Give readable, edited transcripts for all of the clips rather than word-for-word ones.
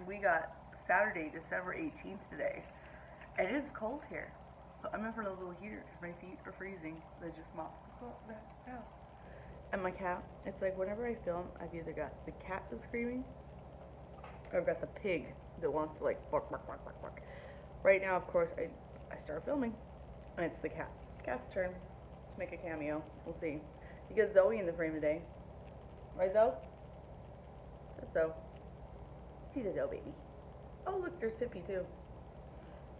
we got Saturday, December 18th today, and it is cold here. So I'm in front of a little heater because my feet are freezing. They just mopped the house. And my cat, it's like whenever I film, I've either got the cat that's screaming, or I've got the pig that wants to like bark, bark, bark, bark, bark. Right now, of course, I start filming, and it's the cat. Cat's turn to make a cameo. We'll see. You get Zoe in the frame today. Right, Zoe? That's Zoe. She's a Zoe baby. Oh, look, there's Pippi, too.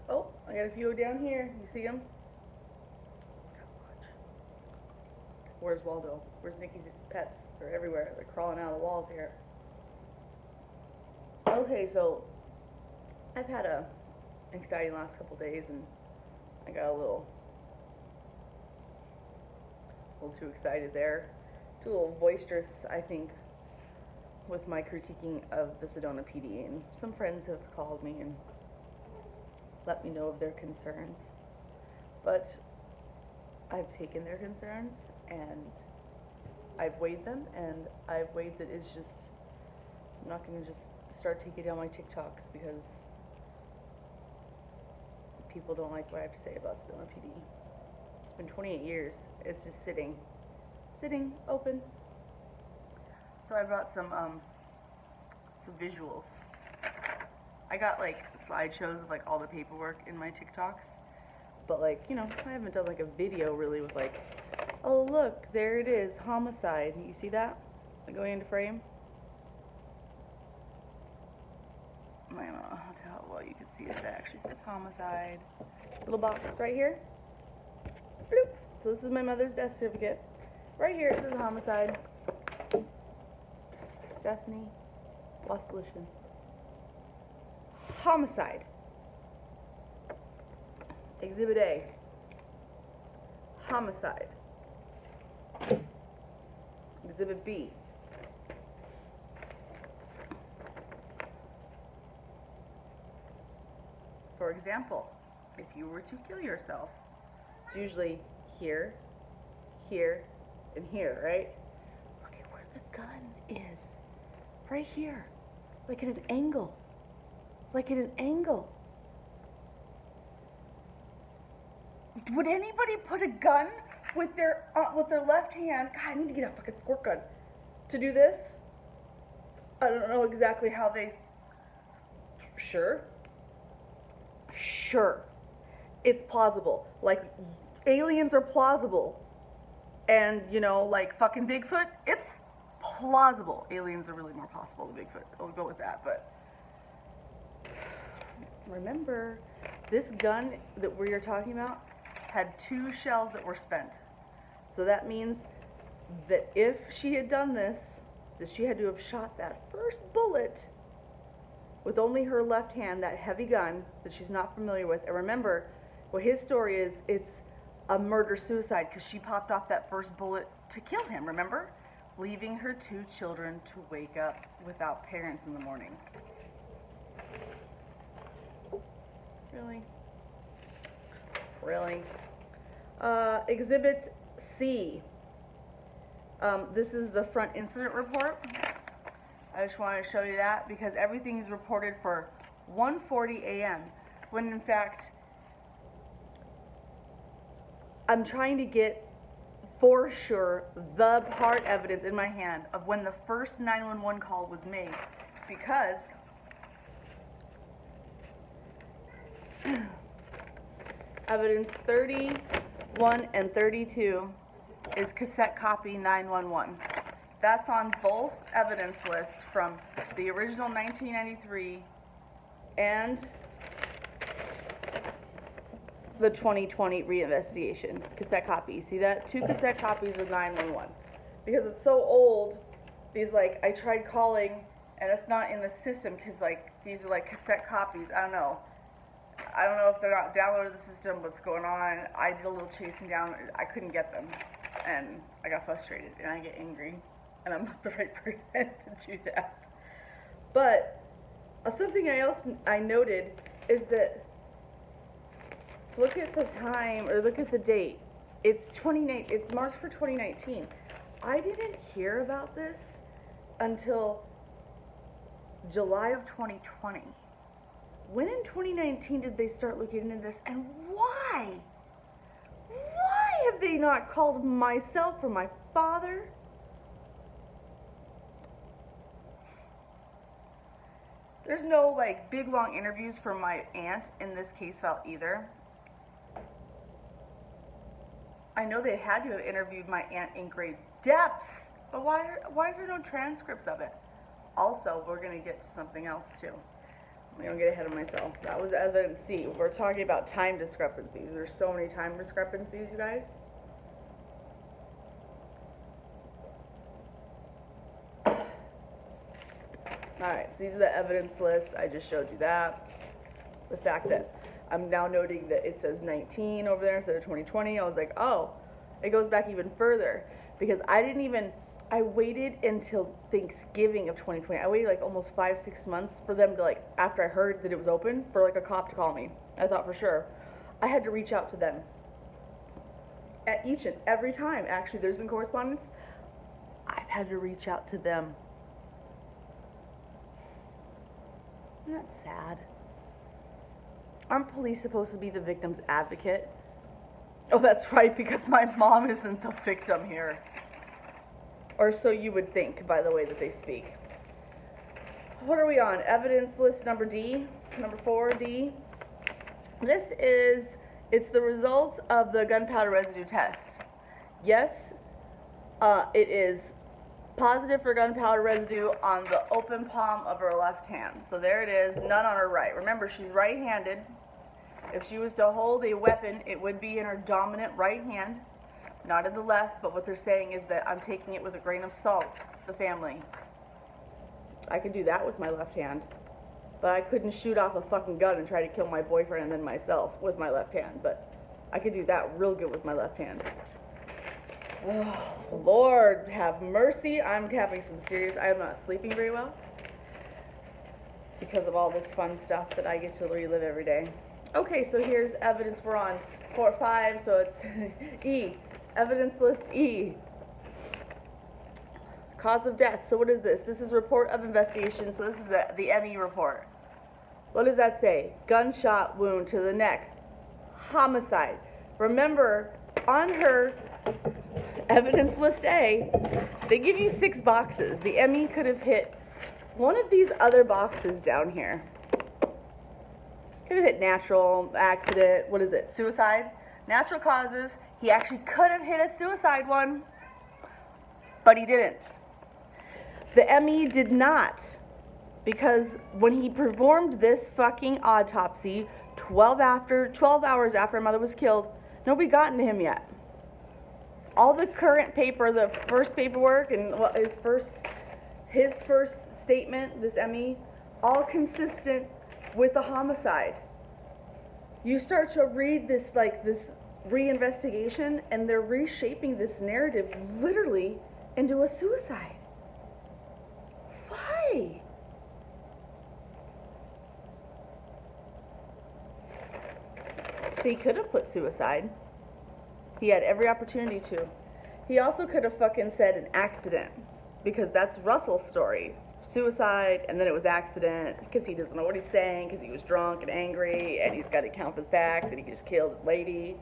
Oh, I got a few down here. You see them? Where's Waldo? Where's Nikki's pets? They're everywhere. They're crawling out of the walls here. Okay, so I've had a exciting last couple days, and I got a little too excited there. Too a little boisterous, I think, with my critiquing of the Sedona PD. And some friends have called me and let me know of their concerns. But I've taken their concerns and I've weighed them, and I've weighed that it's just, I'm not going to just start taking down my TikToks because people don't like what I have to say about Sedona PD. It's been 28 years. It's just sitting open. So I brought some visuals. I got like slideshows of like all the paperwork in my TikToks, but like, you know, I haven't done like a video really with like, oh look, there it is, homicide. You see that? Like going into frame? I don't know how well you can see it. That actually says homicide. Little box right here. Bloop. So this is my mother's death certificate. Right here it says homicide. Stephanie Waslishin. Homicide. Exhibit A. Homicide. Exhibit B. For example, if you were to kill yourself, it's usually here, here, and here, right? Look at where the gun is. Right here. Like at an angle. Like at an angle. Would anybody put a gun with their left hand? God, I need to get a fucking squirt gun to do this. I don't know exactly how they. Sure, it's plausible. Like aliens are plausible, and you know, like fucking Bigfoot, it's plausible. Aliens are really more possible than Bigfoot. I'll go with that, but. Remember, this gun that we are talking about had 2 shells that were spent. So that means that if she had done this, that she had to have shot that first bullet with only her left hand, that heavy gun that she's not familiar with. And remember, what his story is, it's a murder-suicide because she popped off that first bullet to kill him, remember? Leaving her 2 children to wake up without parents in the morning. Really? Exhibit C. This is the front incident report. I just wanted to show you that because everything is reported for 1:40 a.m. when in fact I'm trying to get for sure the hard evidence in my hand of when the first 911 call was made, because evidence 31 and 32 is cassette copy 911. That's on both evidence lists from the original 1993 and the 2020 reinvestigation. Cassette copy. See that? 2 cassette copies of 911. Because it's so old, these like, I tried calling and it's not in the system because like, these are like cassette copies. I don't know if they're not downloaded the system, what's going on. I did a little chasing down. I couldn't get them. And I got frustrated and I get angry. And I'm not the right person to do that. But something else I noted is that look at the time, or look at the date. It's March for 2019. I didn't hear about this until July of 2020. When in 2019 did they start looking into this, and why? Why have they not called myself or my father? There's no like big long interviews from my aunt in this case file either. I know they had to have interviewed my aunt in great depth, but why is there no transcripts of it? Also, we're gonna get to something else too. I'm gonna get ahead of myself. That was evidence C. We're talking about time discrepancies. There's so many time discrepancies, you guys. Alright, so these are the evidence lists. I just showed you that. The fact that I'm now noting that it says 19 over there instead of 2020. I was like, oh, it goes back even further. Because I waited until Thanksgiving of 2020. I waited like almost 5-6 months for them to like, after I heard that it was open, for like a cop to call me. I thought for sure. I had to reach out to them. At each and every time, actually, there's been correspondence. I've had to reach out to them. Isn't that sad? Aren't police supposed to be the victim's advocate? Oh, that's right, because my mom isn't the victim here. Or so you would think, by the way that they speak. What are we on? Evidence list number D, number 4D. It's the results of the gunpowder residue test. Yes, it is positive for gunpowder residue on the open palm of her left hand. So there it is, none on her right. Remember, she's right-handed. If she was to hold a weapon, it would be in her dominant right hand, not in the left, but what they're saying is that I'm taking it with a grain of salt, the family. I could do that with my left hand, but I couldn't shoot off a fucking gun and try to kill my boyfriend and then myself with my left hand, but I could do that real good with my left hand. Oh, Lord, have mercy. I'm having some serious, I am not sleeping very well because of all this fun stuff that I get to relive every day. Okay, so here's evidence. We're on 4, 5, so it's E. Evidence list E. Cause of death. So what is this? This is report of investigation. So this is the ME report. What does that say? Gunshot wound to the neck. Homicide. Remember, on her evidence list A, they give you 6 boxes. The ME could have hit one of these other boxes down here. Could have hit natural, accident, what is it? Suicide? Natural causes. He actually could have hit a suicide one, but he didn't. The ME did not, because when he performed this fucking autopsy 12 hours after my mother was killed, nobody gotten to him yet. All the current paper, the first paperwork and his first statement, this ME, all consistent with the homicide. You start to read this reinvestigation, and they're reshaping this narrative literally into a suicide. Why? He could have put suicide. He had every opportunity to. He also could have fucking said an accident, because that's Russell's story. Suicide, and then it was accident, because he doesn't know what he's saying, because he was drunk and angry, and he's got to account for the fact that he just killed his lady.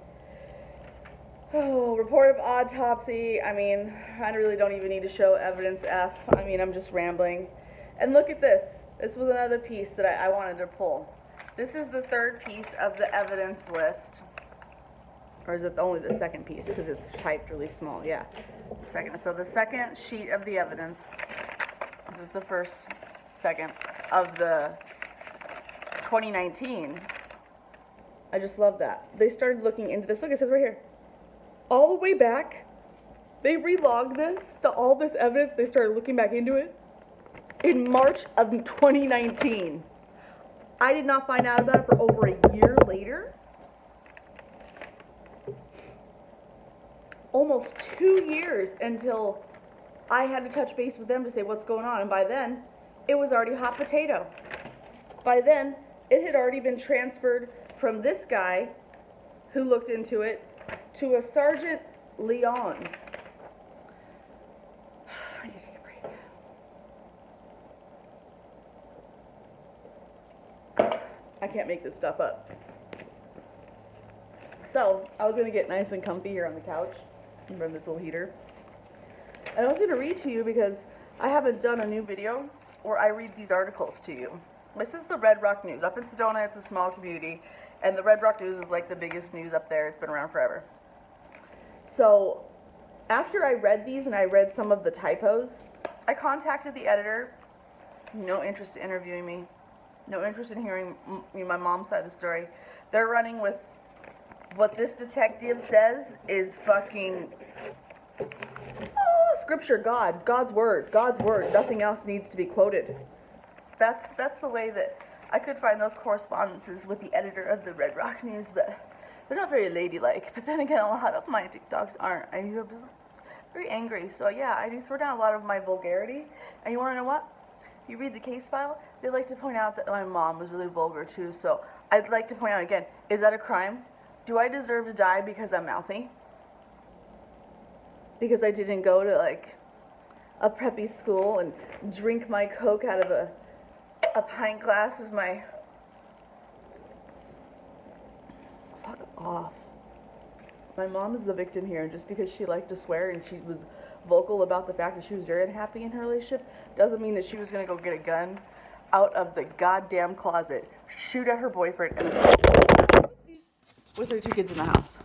Oh, report of autopsy. I mean, I really don't even need to show evidence F. I mean, I'm just rambling. And look at this. This was another piece that I wanted to pull. This is the third piece of the evidence list. Or is it only the second piece, because it's typed really small? Yeah, second. So the second sheet of the evidence, this is the second of the 2019. I just love that. They started looking into this. Look, it says right here. All the way back, they relogged this, all this evidence, they started looking back into it in March of 2019. I did not find out about it for over a year later. Almost 2 years until I had to touch base with them to say what's going on. And by then, it was already hot potato. By then, it had already been transferred from this guy who looked into it to a Sergeant Leon. I need to take a break. can't make this stuff up. So I was gonna get nice and comfy here on the couch and run this little heater. And I was gonna read to you because I haven't done a new video where I read these articles to you. This is the Red Rock News. Up in Sedona, it's a small community, and the Red Rock News is like the biggest news up there. It's been around forever. So after I read these and I read some of the typos, I contacted the editor. No interest in interviewing me. No interest in hearing my mom's side of the story. They're running with what this detective says is fucking scripture, God's word. Nothing else needs to be quoted. That's the way that I could find those correspondences with the editor of the Red Rock News, but they're not very ladylike. But then again, a lot of my TikToks aren't. I was very angry, so yeah, I do throw down a lot of my vulgarity. And you want to know what? You read the case file, they like to point out that my mom was really vulgar too, so I'd like to point out again, is that a crime? Do I deserve to die because I'm mouthy? Because I didn't go to like a preppy school and drink my Coke out of a pint glass with my... Fuck off. My mom is the victim here, and just because she liked to swear and she was vocal about the fact that she was very unhappy in her relationship doesn't mean that she was going to go get a gun out of the goddamn closet, shoot at her boyfriend, and with her 2 kids in the house.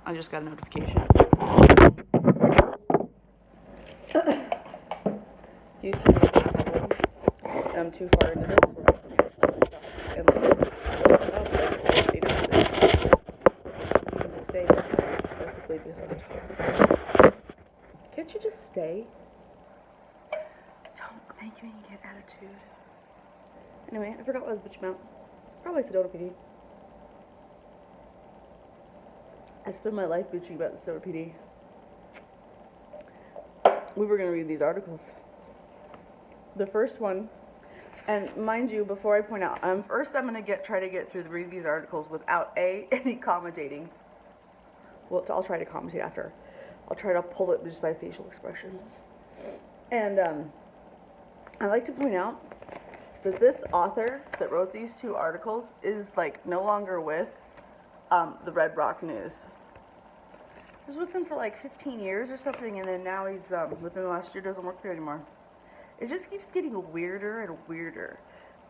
I just got a notification. Houston, I'm too far into this. We're going to stop and leave. So, you can just stay perfectly because I was talking. Can't you just stay? Don't make me get attitude. Anyway, I forgot what I was bitching about. Probably Sedona PD. I spend my life bitching about the Sedona PD. We were going to read these articles. The first one, and mind you, before I point out, first I'm going to try to get through read these articles without any commentating. Well, I'll try to commentate after. I'll try to pull it just by facial expressions. And I like to point out that this author that wrote these 2 articles is like no longer with the Red Rock News. He was with them for like 15 years or something, and then now he's within the last year doesn't work there anymore. It just keeps getting weirder and weirder.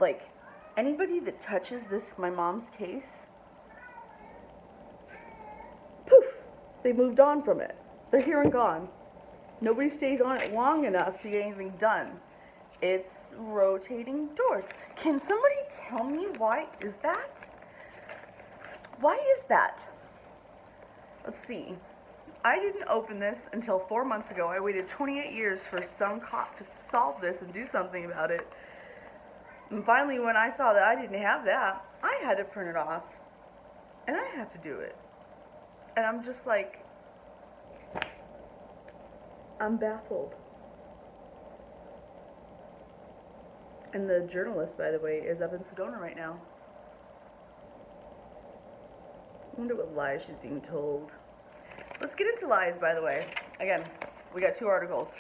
Like, anybody that touches my mom's case, poof, they moved on from it. They're here and gone. Nobody stays on it long enough to get anything done. It's rotating doors. Can somebody tell me why is that? Why is that? Let's see. I didn't open this until 4 months ago. I waited 28 years for some cop to solve this and do something about it. And finally, when I saw that I didn't have that, I had to print it off. And I have to do it. And I'm just like, I'm baffled. And the journalist, by the way, is up in Sedona right now. I wonder what lies she's being told. Let's get into lies, by the way. Again, we got 2 articles.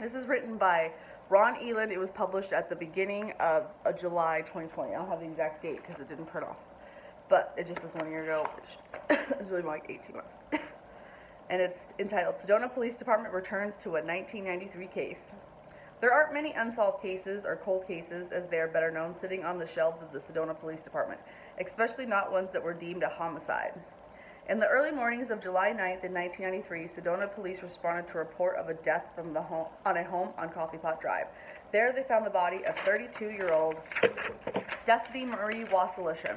This is written by Ron Eland. It was published at the beginning of July 2020. I don't have the exact date because it didn't print off. But it just says 1 year ago, which is really more like 18 months. And it's entitled, Sedona Police Department Returns to a 1993 Case. There aren't many unsolved cases or cold cases, as they are better known, sitting on the shelves of the Sedona Police Department, especially not ones that were deemed a homicide. In the early mornings of July 9th in 1993, Sedona police responded to a report of a death from on a home on Coffee Pot Drive. There they found the body of 32-year-old Stephanie Marie Wassilishan.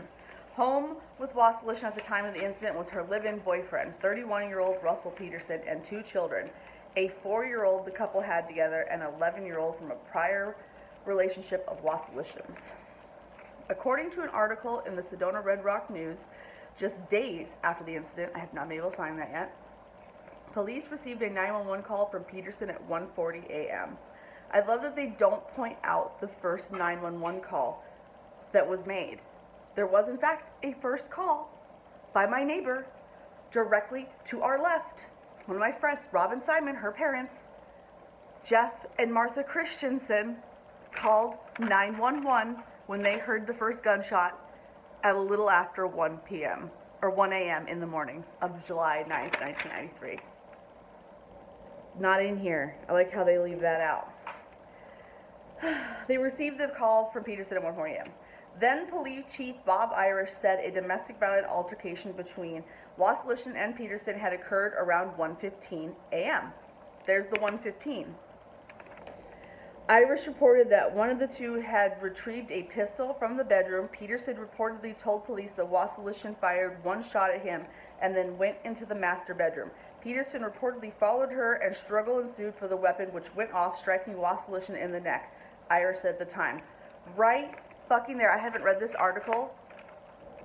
Home with Wassilishan at the time of the incident was her live-in boyfriend, 31-year-old Russell Peterson, and 2 children, a 4-year-old the couple had together, and an 11-year-old from a prior relationship of Wassilishan's. According to an article in the Sedona Red Rock News, just days after the incident, I have not been able to find that yet, police received a 911 call from Peterson at 1:40 a.m. I love that they don't point out the first 911 call that was made. There was, in fact, a first call by my neighbor directly to our left. One of my friends, Robin Simon, her parents, Jeff and Martha Christensen, called 911 when they heard the first gunshot at a little after 1 p.m. or 1 a.m. in the morning of July 9th, 1993. Not in here. I like how they leave that out. They received a call from Peterson at 1 a.m. Then Police Chief Bob Irish said a domestic violent altercation between Wasserlichen and Peterson had occurred around 1:15 a.m. There's the 1:15. Irish reported that one of the two had retrieved a pistol from the bedroom. Peterson reportedly told police that Wasserlichen fired one shot at him and then went into the master bedroom. Peterson reportedly followed her and struggle ensued for the weapon, which went off, striking Wasserlichen in the neck, Irish said at the time. Right fucking there. I haven't read this article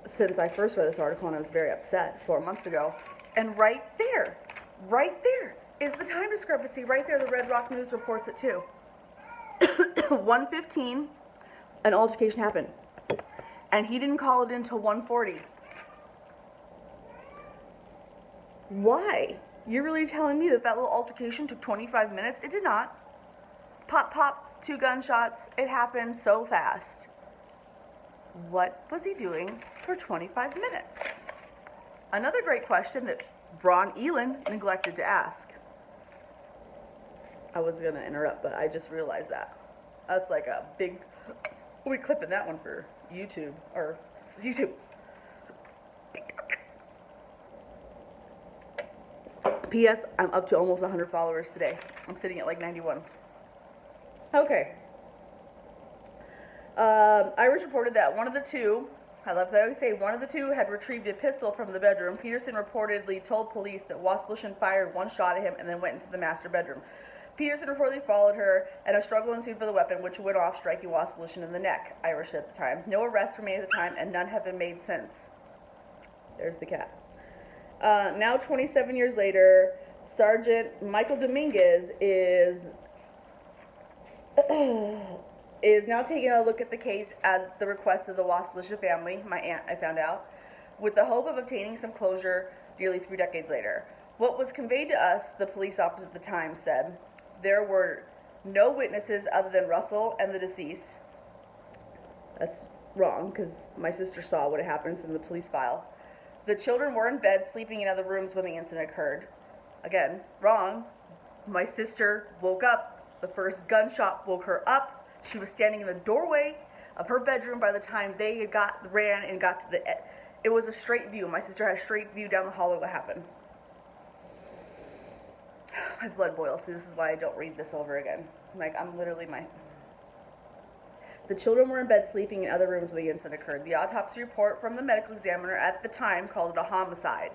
since I first read this article, and I was very upset 4 months ago. And right there is the time discrepancy. Right there, the Red Rock News reports it too. 1:15, an altercation happened. And he didn't call it until 1:40. Why? You're really telling me that little altercation took 25 minutes? It did not. Pop, pop, 2 gunshots. It happened so fast. What was he doing for 25 minutes? Another great question that Braun Elin neglected to ask. I was going to interrupt, but I just realized that. That's like a big... We'll be clipping that one for YouTube. Or YouTube. P.S. I'm up to almost 100 followers today. I'm sitting at like 91. Okay. Irish reported that one of the two, I love that I always say, one of the two had retrieved a pistol from the bedroom. Peterson reportedly told police that Wasserlichen fired one shot at him and then went into the master bedroom. Peterson reportedly followed her, and a struggle ensued for the weapon, which went off, striking Wasserlichen in the neck, Irish said at the time. No arrests were made at the time, and none have been made since. There's the cat. Now, 27 years later, Sergeant Michael Dominguez is now taking a look at the case at the request of the Wasserlichen family, my aunt, I found out, with the hope of obtaining some closure nearly 3 decades later. What was conveyed to us, the police officer at the time said, there were no witnesses other than Russell and the deceased. That's wrong, because my sister saw what happened. It's in the police file. The children were in bed, sleeping in other rooms when the incident occurred. Again, wrong. My sister woke up. The first gunshot woke her up. She was standing in the doorway of her bedroom by the time they ran and got to the... It was a straight view. My sister had a straight view down the hallway what happened. My blood boils. See, this is why I don't read this over again. Like, I'm literally The children were in bed sleeping in other rooms when the incident occurred. The autopsy report from the medical examiner at the time called it a homicide.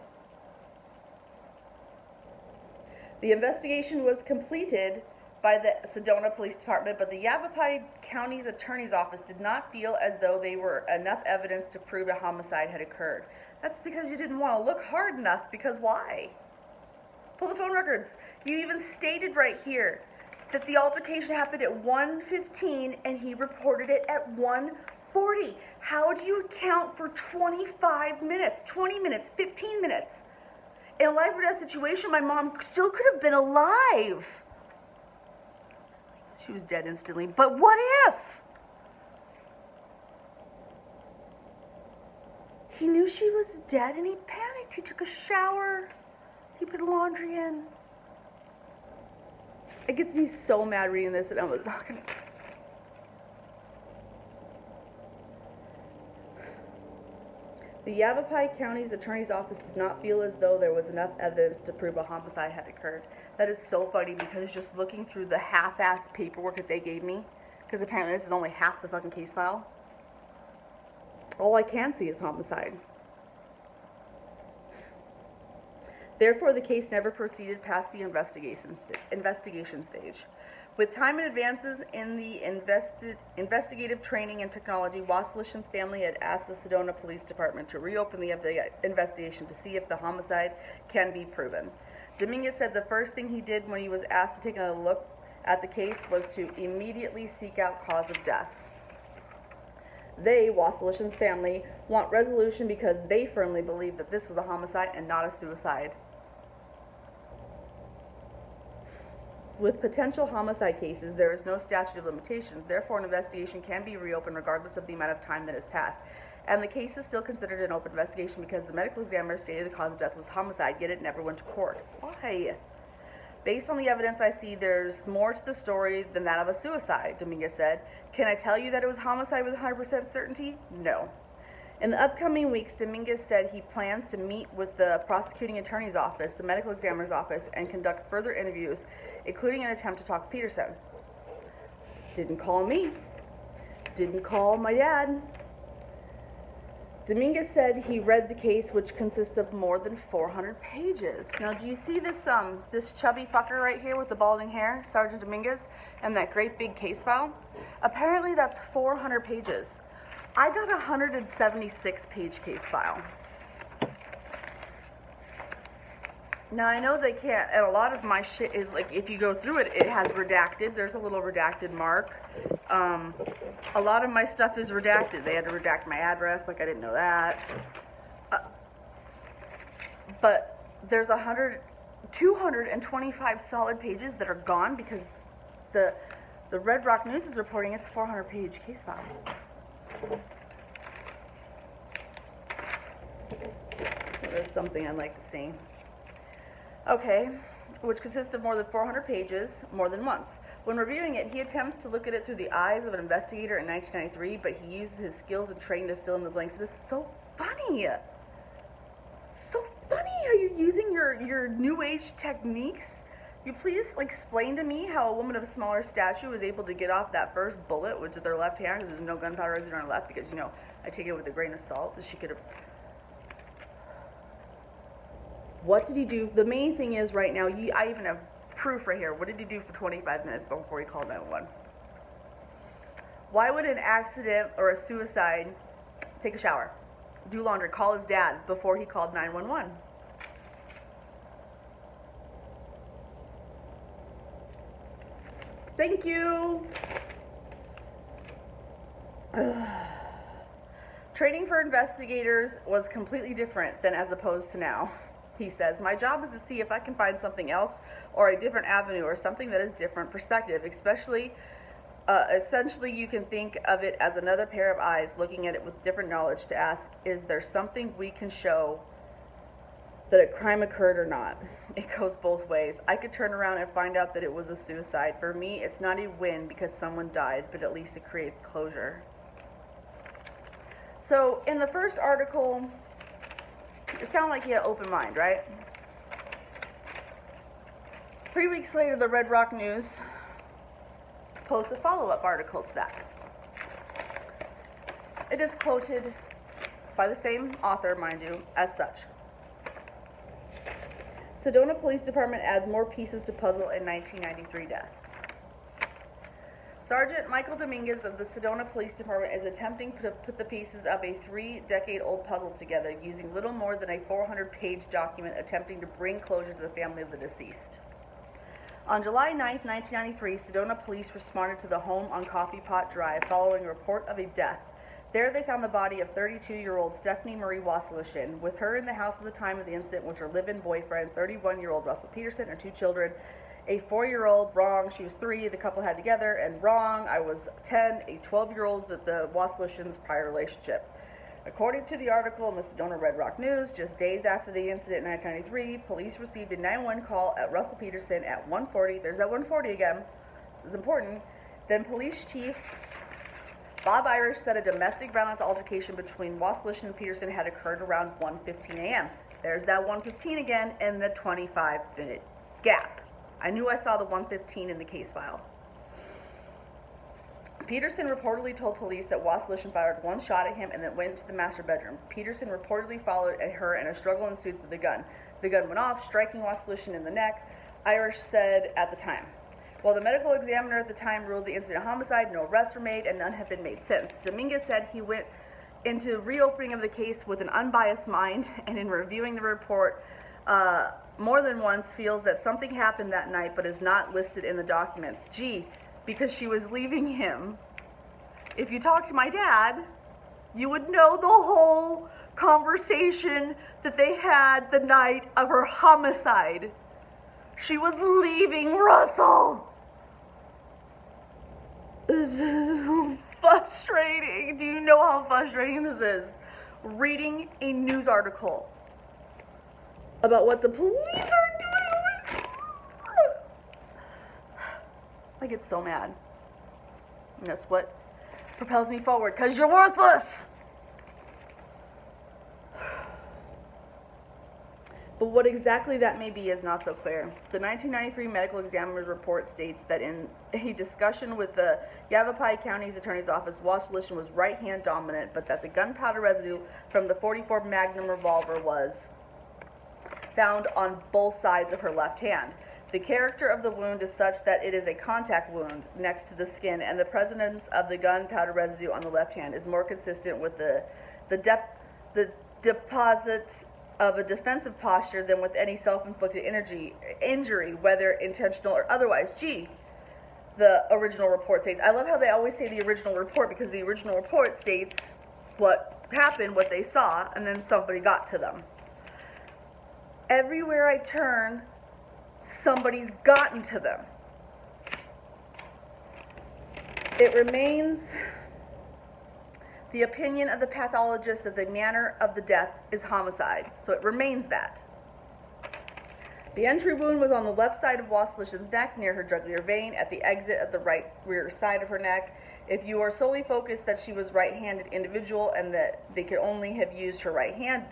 The investigation was completed by the Sedona Police Department, but the Yavapai County's Attorney's Office did not feel as though there were enough evidence to prove a homicide had occurred. That's because you didn't want to look hard enough, because why? Pull the phone records. You even stated right here that the altercation happened at 1:15 and he reported it at 1:40. How do you account for 25 minutes, 20 minutes, 15 minutes? In a life or death situation, my mom still could have been alive. She was dead instantly, but what if? He knew she was dead and he panicked. He took a shower. He put laundry in. It gets me so mad reading this, and I'm not gonna... The Yavapai County's Attorney's Office did not feel as though there was enough evidence to prove a homicide had occurred. That is so funny, because just looking through the half-ass paperwork that they gave me, because apparently this is only half the fucking case file, all I can see is homicide. Therefore, the case never proceeded past the investigation stage. With time and advances in the investigative training and technology, Wasserlichen's family had asked the Sedona Police Department to reopen the investigation to see if the homicide can be proven. Dominguez said the first thing he did when he was asked to take a look at the case was to immediately seek out cause of death. They, Wasserlichen's family, want resolution because they firmly believe that this was a homicide and not a suicide. With potential homicide cases, there is no statute of limitations. Therefore, an investigation can be reopened regardless of the amount of time that has passed. and the case is still considered an open investigation because the medical examiner stated the cause of death was homicide, yet it never went to court. Why? Based on the evidence I see, there's more to the story than that of a suicide, Dominguez said. Can I tell you that it was homicide with 100% certainty? No. In the upcoming weeks, Dominguez said he plans to meet with the prosecuting attorney's office, the medical examiner's office, and conduct further interviews, including an attempt to talk to Peterson. Didn't call me. Didn't call my dad. Dominguez said he read the case, which consists of more than 400 pages. Now, do you see this chubby fucker right here with the balding hair, Sergeant Dominguez, and that great big case file? Apparently, that's 400 pages. I got a 176-page case file. Now, I know they can't, and a lot of my shit is, like, if you go through it, it has redacted. There's a little redacted mark. A lot of my stuff is redacted. They had to redact my address, like I didn't know that. But there's 225 solid pages that are gone because the Red Rock News is reporting it's a 400-page case file. That's something I'd like to see. Okay, which consists of more than 400 pages, more than once. When reviewing it, he attempts to look at it through the eyes of an investigator in 1993, but he uses his skills and training to fill in the blanks. It is so funny. So funny how you're using your new age techniques. You please explain to me how a woman of a smaller stature was able to get off that first bullet with their left hand, because there's no gunpowder residue on her left, because, I take it with a grain of salt, that she could have... What did he do? The main thing is right now, I even have proof right here. What did he do for 25 minutes before he called 911? Why would an accident or a suicide take a shower, do laundry, call his dad before he called 911? Thank you. Training for investigators was completely different than as opposed to now. He says, my job is to see if I can find something else or a different avenue or something that is different perspective, essentially you can think of it as another pair of eyes looking at it with different knowledge to ask, is there something we can show that a crime occurred or not? It goes both ways. I could turn around and find out that it was a suicide. For me, it's not a win because someone died, but at least it creates closure. So in the first article, it sounded like he had an open mind, right? 3 weeks later, the Red Rock News posts a follow-up article to that. It is quoted by the same author, mind you, as such. Sedona Police Department adds more pieces to puzzle in 1993 death. Sergeant Michael Dominguez of the Sedona Police Department is attempting to put the pieces of a 3-decade-old puzzle together using little more than a 400-page document attempting to bring closure to the family of the deceased. On July 9, 1993, Sedona police responded to the home on Coffee Pot Drive following a report of a death. There they found the body of 32-year-old Stephanie Marie Wasselishin. With her in the house at the time of the incident was her live-in boyfriend, 31-year-old Russell Peterson, and 2 children. A 4-year-old, wrong, she was 3, the couple had together, and wrong, I was 10, a 12-year-old with the Wasselishin's prior relationship. According to the article in the Sedona Red Rock News, just days after the incident in 1993, police received a 911 call at Russell Peterson at 1:40. There's that 1:40 again. This is important. Then Police Chief Bob Irish said a domestic violence altercation between Wasselishin and Peterson had occurred around 1:15 a.m. There's that 1:15 again in the 25-minute gap. I knew I saw the 1:15 in the case file. Peterson reportedly told police that Wasselishin fired one shot at him and then went into the master bedroom. Peterson reportedly followed at her and a struggle ensued with the gun. The gun went off, striking Wasselishin in the neck, Irish said at the time. While the medical examiner at the time ruled the incident a homicide, no arrests were made and none have been made since. Dominguez said he went into reopening of the case with an unbiased mind and in reviewing the report more than once feels that something happened that night but is not listed in the documents. Gee, because she was leaving him. If you talk to my dad, you would know the whole conversation that they had the night of her homicide. She was leaving Russell. This is so frustrating. Do you know how frustrating this is? Reading a news article about what the police are doing. I get so mad. And that's what propels me forward, because you're worthless. But what exactly that may be is not so clear. The 1993 medical examiner's report states that in a discussion with the Yavapai County's attorney's office, Wasserlichen was right-hand dominant, but that the gunpowder residue from the .44 Magnum revolver was found on both sides of her left hand. The character of the wound is such that it is a contact wound next to the skin, and the presence of the gunpowder residue on the left hand is more consistent with the deposits of a defensive posture than with any self-inflicted injury, whether intentional or otherwise. Gee, the original report states. I love how they always say the original report, because the original report states what happened, what they saw, and then somebody got to them. Everywhere I turn, somebody's gotten to them. It remains the opinion of the pathologist that the manner of the death is homicide. So it remains that. The entry wound was on the left side of Wasserlichen's neck, near her jugular vein, at the exit of the right rear side of her neck. If you are solely focused that she was right-handed individual and that they could only have used her right hand,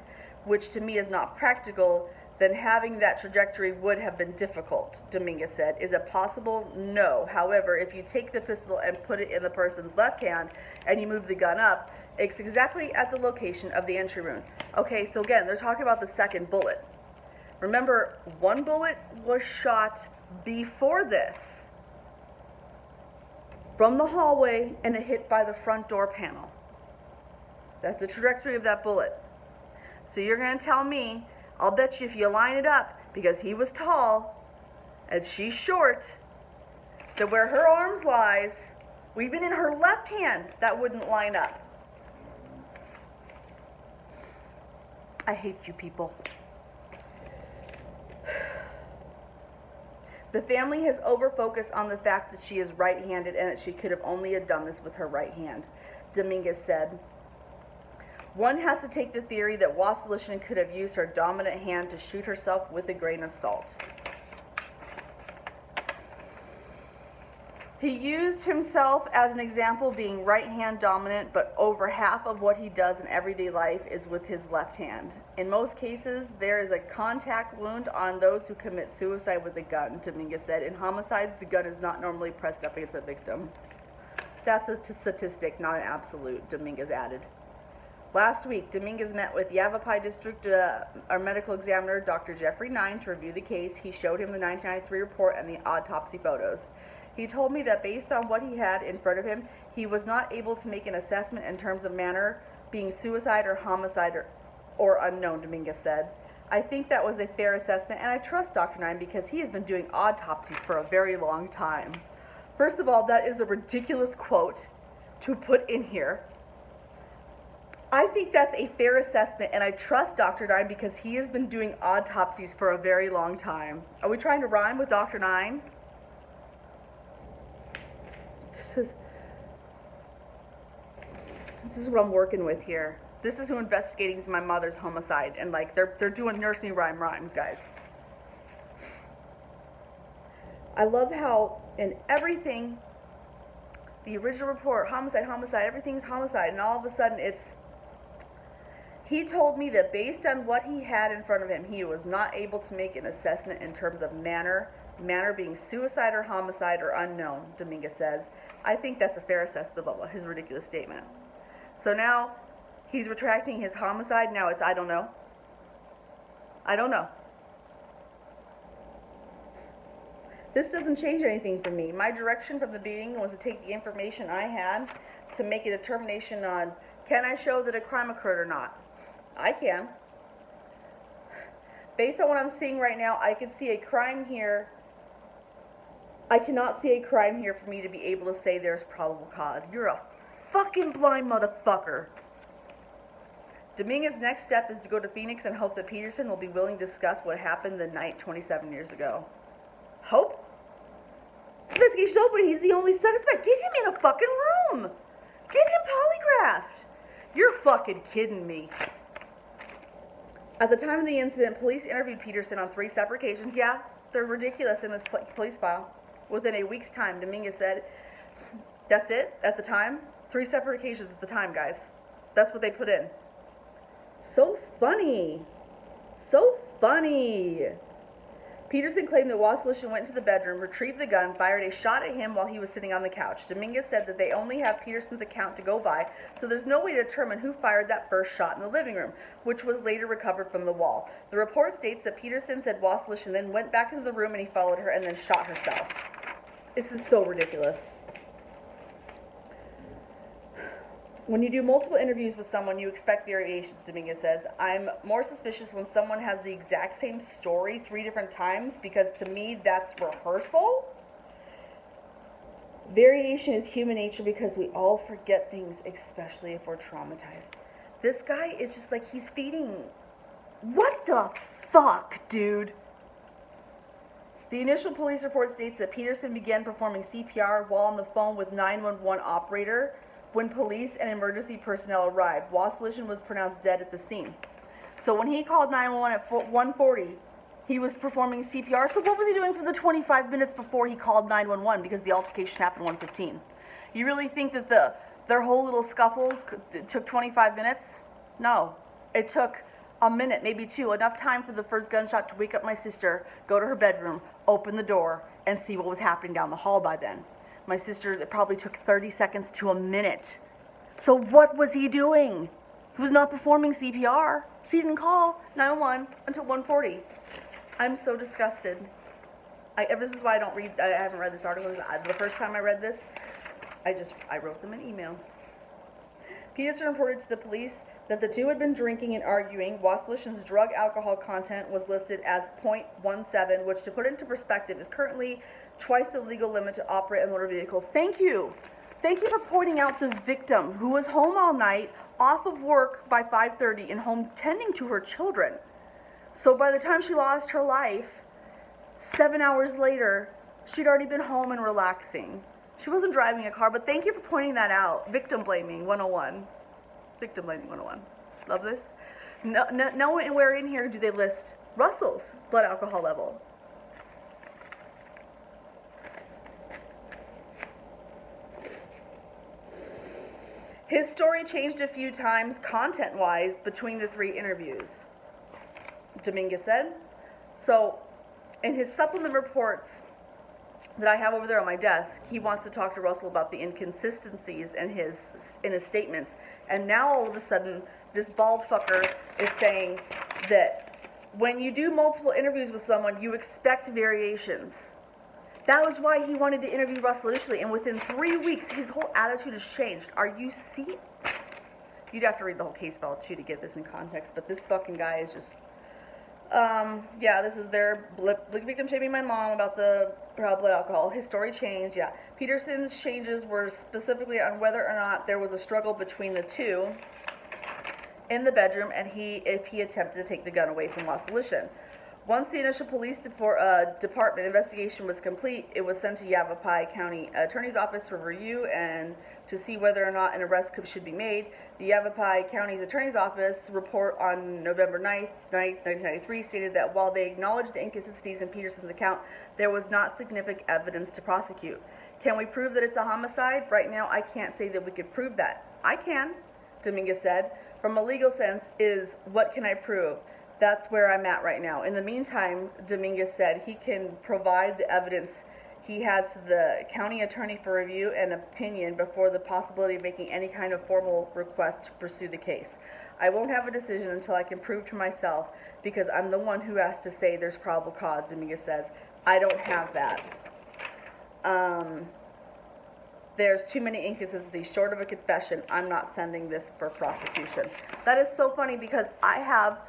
which to me is not practical, then having that trajectory would have been difficult, Dominguez said. Is it possible? No. However, if you take the pistol and put it in the person's left hand and you move the gun up, it's exactly at the location of the entry wound. Okay, so again, they're talking about the second bullet. Remember, one bullet was shot before this from the hallway and it hit by the front door panel. That's the trajectory of that bullet. So you're going to tell me, I'll bet you if you line it up, because he was tall and she's short, that where her arms lies, even in her left hand, that wouldn't line up. I hate you people. The family has over-focused on the fact that she is right-handed and that she could have only have done this with her right hand, Dominguez said. One has to take the theory that Wasserlichen could have used her dominant hand to shoot herself with a grain of salt. He used himself as an example, being right hand dominant, but over half of what he does in everyday life is with his left hand. In most cases, there is a contact wound on those who commit suicide with a gun, Dominguez said. In homicides, the gun is not normally pressed up against a victim. That's a statistic, not an absolute, Dominguez added. Last week, Dominguez met with Yavapai District our medical examiner, Dr. Jeffrey Nine, to review the case. He showed him the 1993 report and the autopsy photos. He told me that based on what he had in front of him, he was not able to make an assessment in terms of manner, being suicide or homicide or unknown, Dominguez said. I think that was a fair assessment, and I trust Dr. Nine because he has been doing autopsies for a very long time. First of all, that is a ridiculous quote to put in here. I think that's a fair assessment, and I trust Dr. Nine because he has been doing autopsies for a very long time. Are we trying to rhyme with Dr. Nine? This is what I'm working with here. This is who investigating my mother's homicide, and like they're doing nursery rhymes, guys. I love how in everything, the original report, homicide, everything's homicide, and all of a sudden it's. He told me that based on what he had in front of him, he was not able to make an assessment in terms of manner being suicide or homicide or unknown, Dominguez says. I think that's a fair assessment of his ridiculous statement. So now he's retracting his homicide. Now it's I don't know. I don't know. This doesn't change anything for me. My direction from the beginning was to take the information I had to make a determination on, can I show that a crime occurred or not? I can. Based on what I'm seeing right now, I can see a crime here. I cannot see a crime here for me to be able to say there's probable cause. You're a fucking blind motherfucker. Dominguez's next step is to go to Phoenix and hope that Peterson will be willing to discuss what happened the night 27 years ago. Hope? This investigation's open. He's the only suspect. Get him in a fucking room. Get left. You're fucking kidding me. At the time of the incident, police interviewed Peterson on 3 separate occasions. Yeah, they're ridiculous in this police file. Within a week's time, Dominguez said, that's it at the time. 3 separate occasions at the time, guys. That's what they put in. So funny. So funny. Peterson claimed that Wasserlich went into the bedroom, retrieved the gun, fired a shot at him while he was sitting on the couch. Dominguez said that they only have Peterson's account to go by, so there's no way to determine who fired that first shot in the living room, which was later recovered from the wall. The report states that Peterson said Wasserlich and then went back into the room and he followed her and then shot herself. This is so ridiculous. When you do multiple interviews with someone, you expect variations, Dominguez says. I'm more suspicious when someone has the exact same story 3 different times because to me that's rehearsal. Variation is human nature because we all forget things, especially if we're traumatized. This guy is just like, he's feeding. What the fuck, dude? The initial police report states that Peterson began performing CPR while on the phone with 911 operator. When police and emergency personnel arrived, Wasserlich was pronounced dead at the scene. So when he called 911 at 1:40, he was performing CPR. So what was he doing for the 25 minutes before he called 911? Because the altercation happened at 1:15. You really think that their whole little scuffle took 25 minutes? No, it took a minute, maybe 2. Enough time for the first gunshot to wake up my sister, go to her bedroom, open the door, and see what was happening down the hall by then. My sister, it probably took 30 seconds to a minute. So what was he doing? He was not performing CPR. So he didn't call 911 until 1:40. I'm so disgusted. This is why I haven't read this article. The first time I read this, I wrote them an email. Peterson reported to the police that the two had been drinking and arguing. Wasserlich's drug alcohol content was listed as 0.17, which to put into perspective is currently twice the legal limit to operate a motor vehicle. Thank you. Thank you for pointing out the victim who was home all night, off of work by 5:30 and home tending to her children. So by the time she lost her life, 7 hours later, she'd already been home and relaxing. She wasn't driving a car, but thank you for pointing that out. Victim blaming 101. Victim blaming 101. Love this. Nowhere in here do they list Russell's blood alcohol level. His story changed a few times content-wise between the 3 interviews, Dominguez said. So in his supplement reports that I have over there on my desk, he wants to talk to Russell about the inconsistencies in his statements. And now all of a sudden, this bald fucker is saying that when you do multiple interviews with someone, you expect variations. That was why he wanted to interview Russell initially, and within 3 weeks, his whole attitude has changed. Are you see? You'd have to read the whole case file too to get this in context, but this fucking guy is just, yeah, this is their victim shaming my mom about the blood alcohol. His story changed, yeah. Peterson's changes were specifically on whether or not there was a struggle between the two in the bedroom, and if he attempted to take the gun away from Wasserlich. Once the initial police department investigation was complete, it was sent to Yavapai County Attorney's Office for review and to see whether or not an arrest should be made. The Yavapai County's Attorney's Office report on November 9th, 1993 stated that while they acknowledged the inconsistencies in Peterson's account, there was not significant evidence to prosecute. Can we prove that it's a homicide? Right now, I can't say that we could prove that. I can, Dominguez said. From a legal sense is, what can I prove? That's where I'm at right now. In the meantime, Dominguez said he can provide the evidence he has to the county attorney for review and opinion before the possibility of making any kind of formal request to pursue the case. I won't have a decision until I can prove to myself because I'm the one who has to say there's probable cause, Dominguez says. I don't have that. There's too many inconsistencies. Short of a confession, I'm not sending this for prosecution. That is so funny because I have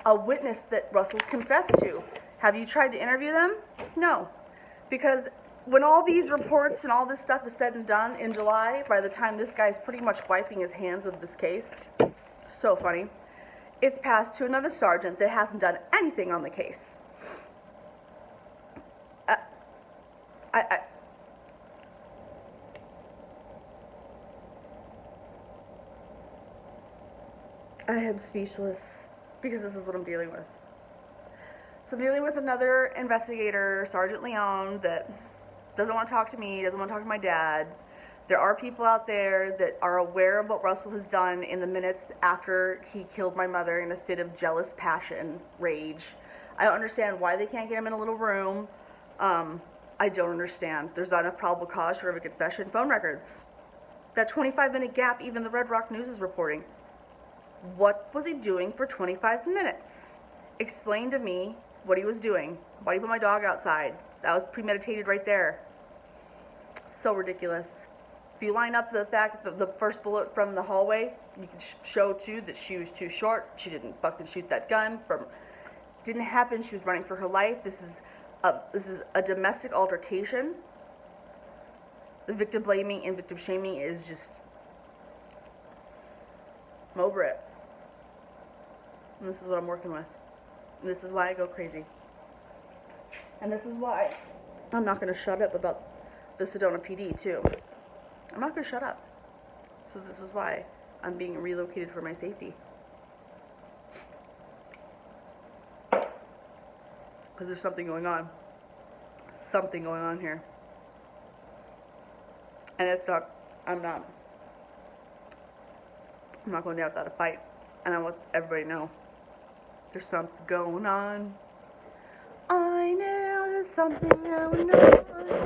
a witness that Russell's confessed to. Have you tried to interview them? No. Because when all these reports and all this stuff is said and done in July, by the time this guy's pretty much wiping his hands of this case, so funny, it's passed to another sergeant that hasn't done anything on the case. I am speechless because this is what I'm dealing with. So I'm dealing with another investigator, Sergeant Leon, that doesn't want to talk to me, doesn't want to talk to my dad. There are people out there that are aware of what Russell has done in the minutes after he killed my mother in a fit of jealous passion, rage. I don't understand why they can't get him in a little room. I don't understand. There's not enough probable cause for a confession. Phone records. That 25-minute gap, even the Red Rock News is reporting. What was he doing for 25 minutes? Explain to me what he was doing. Why did he put my dog outside? That was premeditated right there. So ridiculous. If you line up the fact that the first bullet from the hallway, you can show too that she was too short. She didn't fucking shoot that gun. Didn't happen. She was running for her life. This is a domestic altercation. The victim blaming and victim shaming is just, I'm over it. And this is what I'm working with. And this is why I go crazy. And this is why I'm not going to shut up about the Sedona PD too. I'm not going to shut up. So this is why I'm being relocated for my safety. Because there's something going on. Something going on here. And it's not, I'm not going down without a fight. And I want everybody to know there's something going on. I know there's something going on.